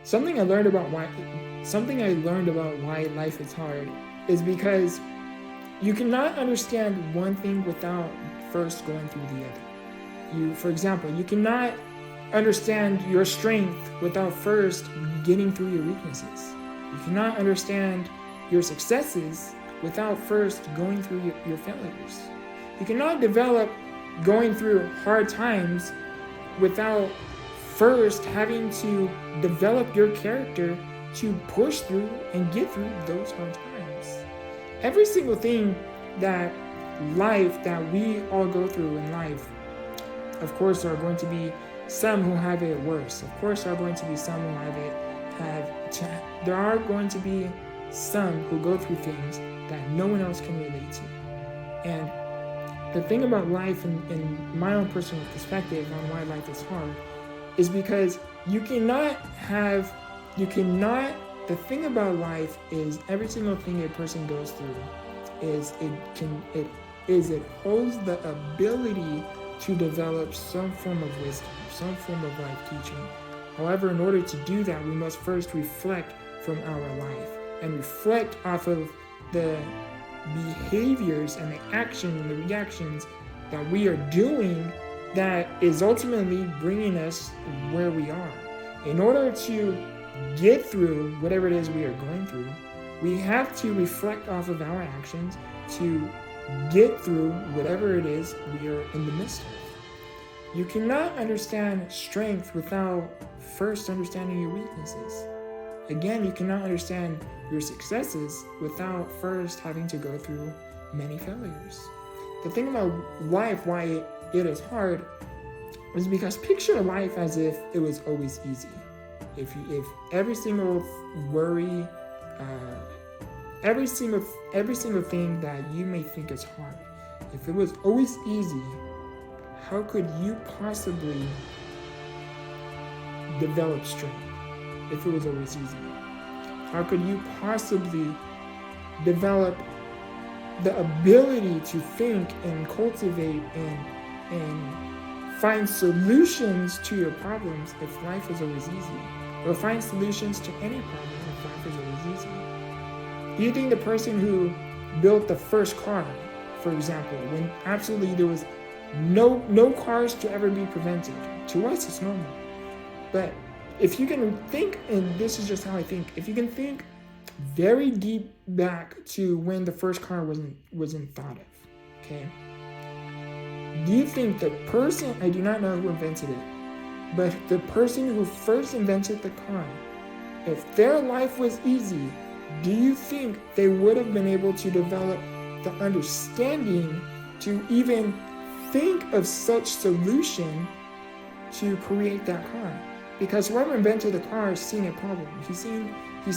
Something I learned about why life is hard is because you cannot understand one thing without first going through the other. For example, you cannot understand your strength without first getting through your weaknesses. You cannot understand your successes without first going through your failures. You cannot develop going through hard times without first having to develop your character to push through and get through those hard times. Every single thing that we all go through in life, of course, there are going to be some who have it worse. Of course, there are going to be some who there are going to be some who go through things that no one else can relate to. And the thing about life, in my own personal perspective on why life is hard, is because the thing about life is every single thing a person goes through is it holds the ability to develop some form of wisdom, some form of life teaching. However, in order to do that, we must first reflect from our life and reflect off of the behaviors and the action and the reactions that we are doing that is ultimately bringing us where we are. In order to get through whatever it is we are going through, we have to reflect off of our actions to get through whatever it is we are in the midst of. You cannot understand strength without first understanding your weaknesses. Again, you cannot understand your successes without first having to go through many failures. The thing about life, why it is hard, is because picture life as if it was always easy. If every single worry, every single thing that you may think is hard, if it was always easy, how could you possibly develop strength if it was always easy? How could you possibly develop the ability to think and cultivate and find solutions to your problems if life is always easy? Or find solutions to any problem if life is always easy? Do you think the person who built the first car, for example, when absolutely there was no cars to ever be prevented, to us it's normal. But if you can think, and this is just how I think, if you can think very deep back to when the first car wasn't thought of, okay? Do you think the person, I do not know who invented it, but the person who first invented the car, if their life was easy, do you think they would have been able to develop the understanding to even think of such solution to create that car? Because whoever invented the car has seen a problem. He's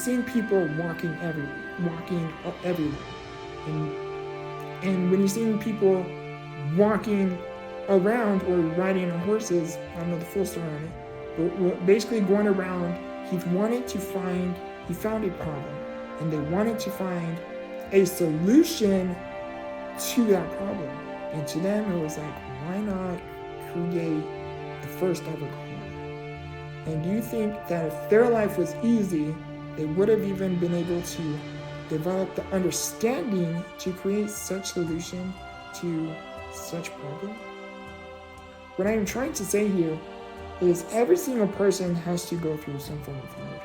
seen people walking everywhere. And when he's seen people walking around or riding on horses, I don't know the full story on it, but basically going around, he found a problem, and they wanted to find a solution to that problem. And to them, it was like, why not create the first ever car? And do you think that if their life was easy, they would have even been able to develop the understanding to create such solution to such problem? What I am trying to say here is every single person has to go through some form of hard.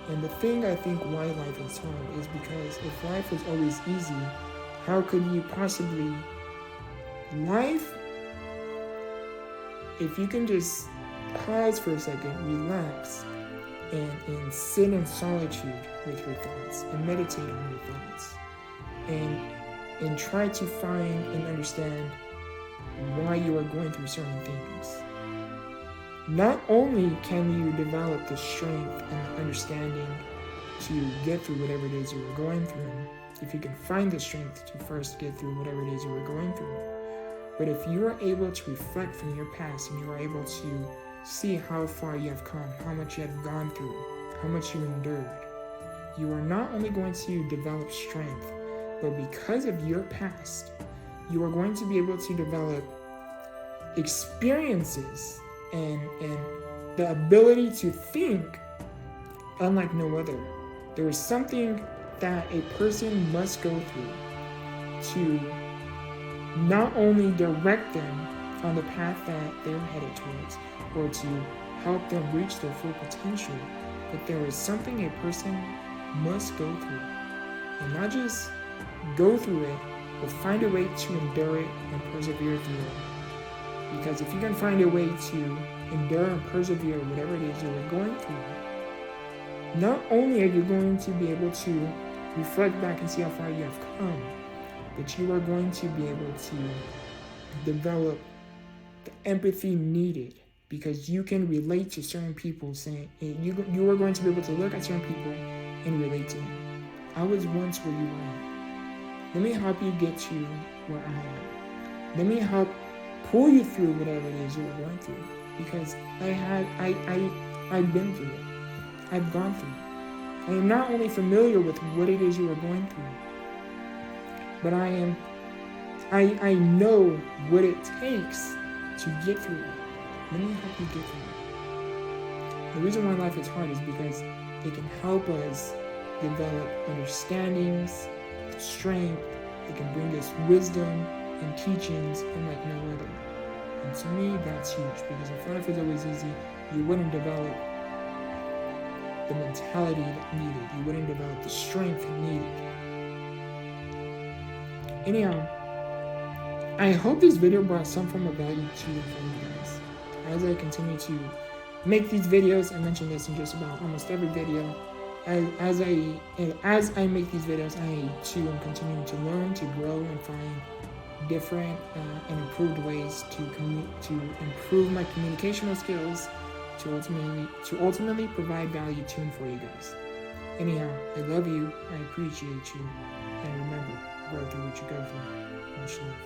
And the thing I think why life is hard is because if life was always easy, how could you possibly... Life, if you can just pause for a second, relax, and sit in solitude with your thoughts and meditate on your thoughts and try to find and understand why you are going through certain things. Not only can you develop the strength and the understanding to get through whatever it is you are going through, if you can find the strength to first get through whatever it is you are going through, but if you are able to reflect from your past and you are able to see how far you have come, how much you have gone through, how much you endured, you are not only going to develop strength, but because of your past, you are going to be able to develop experiences and the ability to think unlike no other. There is something that a person must go through to not only direct them on the path that they're headed towards, or to help them reach their full potential, but there is something a person must go through. And not just go through it, but find a way to endure it and persevere through it. Because if you can find a way to endure and persevere whatever it is you're going through, not only are you going to be able to reflect back and see how far you have come, but you are going to be able to develop the empathy needed, because you can relate to certain people, saying you are going to be able to look at certain people and relate to them. I was once where you were at. Let me help you get to where I am. Let me help pull you through whatever it is you're going through, because I've been through it. I've gone through it. I am not only familiar with what it is you are going through, but I know what it takes to get through it. Let me help you get through it. The reason why life is hard is because it can help us develop understandings, strength. It can bring us wisdom and teachings unlike no other. And to me, that's huge, because if life was always easy, you wouldn't develop the mentality that needed. You wouldn't develop the strength needed. Anyhow, I hope this video brought some form of value to you guys. As I continue to make these videos, I mention this in just about almost every video. As I make these videos, I too am continuing to learn, to grow, and find different and improved ways to improve my communicational skills, to ultimately provide value to and for you guys. Anyhow, I love you, I appreciate you, and remember, grow through what you go through. Much love.